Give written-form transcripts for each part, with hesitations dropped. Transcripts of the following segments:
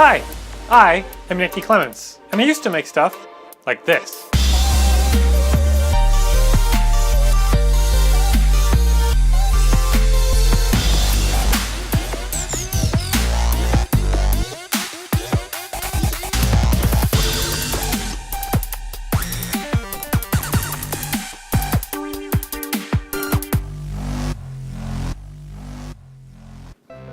Hi, I am Nicky Clements, and I used to make stuff like this.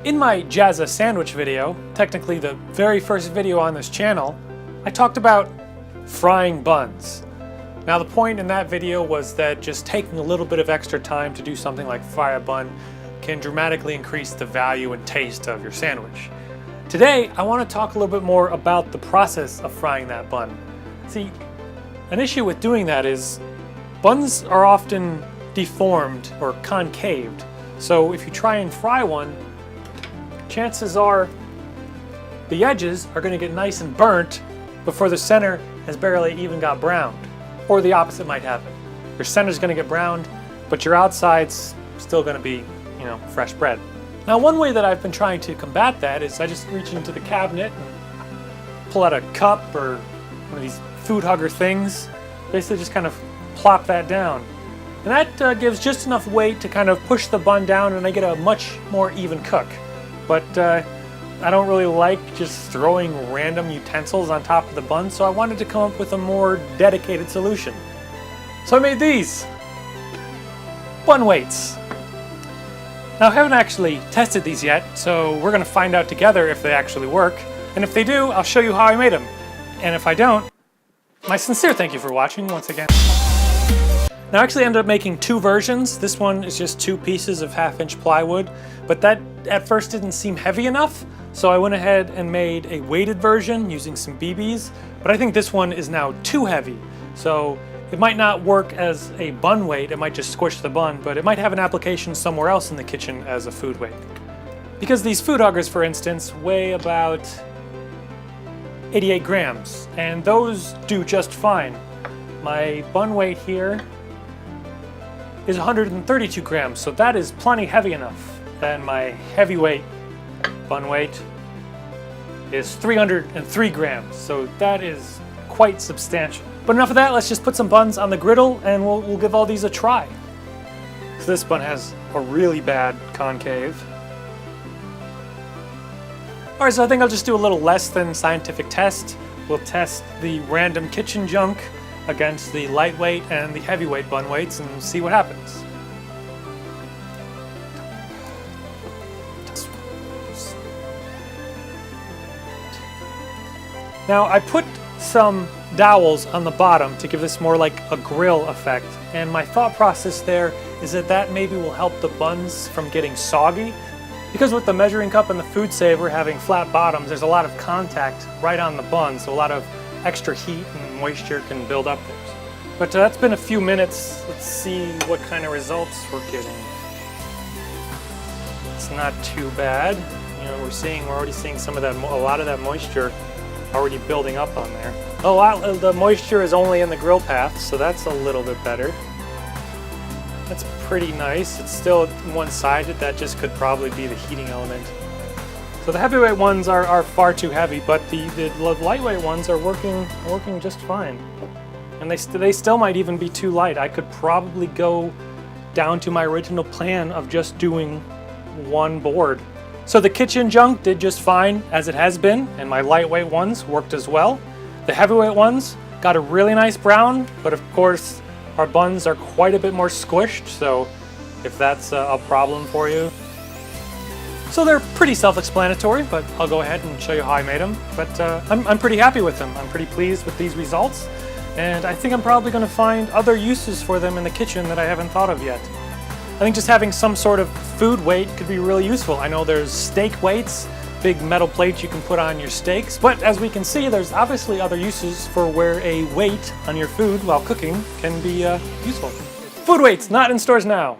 In my Jazza sandwich video, technically the very first video on this channel, I talked about frying buns. Now the point in that video was that just taking a little bit of extra time to do something like fry a bun can dramatically increase the value and taste of your sandwich. Today, I want to talk a little bit more about the process of frying that bun. See, an issue with doing that is buns are often deformed or concaved. So if you try and fry one, chances are the edges are going to get nice and burnt before the center has barely even got browned. Or the opposite might happen. Your center's going to get browned, but your outside's still going to be, fresh bread. Now, one way that I've been trying to combat that is I just reach into the cabinet and pull out a cup or one of these food hugger things. Basically just kind of plop that down. And that gives just enough weight to kind of push the bun down, and I get a much more even cook. But I don't really like just throwing random utensils on top of the bun, so I wanted to come up with a more dedicated solution. So I made these Bun Weights. Now I haven't actually tested these yet, so we're going to find out together if they actually work. And if they do, I'll show you how I made them. And if I don't, my sincere thank you for watching once again. Now I actually ended up making two versions. This one is just 2 pieces of 1/2-inch plywood, but that at first didn't seem heavy enough, so I went ahead and made a weighted version using some BBs, but I think this one is now too heavy, so it might not work as a bun weight. It might just squish the bun, but it might have an application somewhere else in the kitchen as a food weight. Because these food huggers, for instance, weigh about 88 grams, and those do just fine. My bun weight here is 132 grams, so that is plenty heavy enough. And my heavyweight bun weight is 303 grams, so that is quite substantial. But enough of that, let's just put some buns on the griddle and we'll give all these a try. So this bun has a really bad concave. Alright, so I think I'll just do a little less than scientific test. We'll test the random kitchen junk against the lightweight and the heavyweight bun weights and see what happens. Now I put some dowels on the bottom to give this more like a grill effect, and my thought process there is that maybe will help the buns from getting soggy, because with the measuring cup and the food saver having flat bottoms, there's a lot of contact right on the bun, so a lot of extra heat and moisture can build up there. But that's been a few minutes. Let's see what kind of results we're getting. It's not too bad. We're already seeing some of that, a lot of that moisture already building up on there. The moisture is only in the grill path, so that's a little bit better. That's pretty nice. It's still one-sided. That just could probably be the heating element. So the heavyweight ones are far too heavy, but the lightweight ones are working just fine. And they still might even be too light. I could probably go down to my original plan of just doing one board. So the kitchen junk did just fine as it has been, and my lightweight ones worked as well. The heavyweight ones got a really nice brown, but of course our buns are quite a bit more squished, so if that's a problem for you. So they're pretty self-explanatory, but I'll go ahead and show you how I made them. But I'm pretty happy with them. I'm pretty pleased with these results, and I think I'm probably going to find other uses for them in the kitchen that I haven't thought of yet. I think just having some sort of food weight could be really useful. I know there's steak weights, big metal plates you can put on your steaks, but as we can see, there's obviously other uses for where a weight on your food while cooking can be useful. Food weights, not in stores now.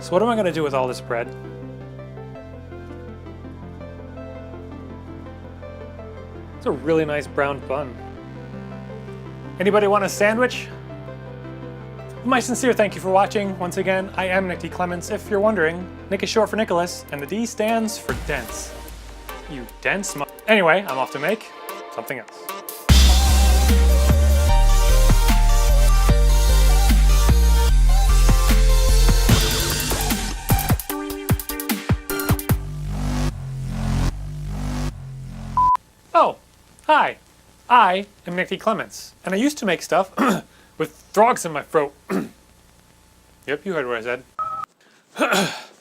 So what am I going to do with all this bread? It's a really nice brown bun. Anybody want a sandwich? My sincere thank you for watching. Once again, I am Nick D. Clements. If you're wondering, Nick is short for Nicholas, and the D stands for dense. You dense Anyway, I'm off to make something else. Oh, hi. I am Nick D. Clements, and I used to make stuff with frogs in my throat. Yep, you heard what I said.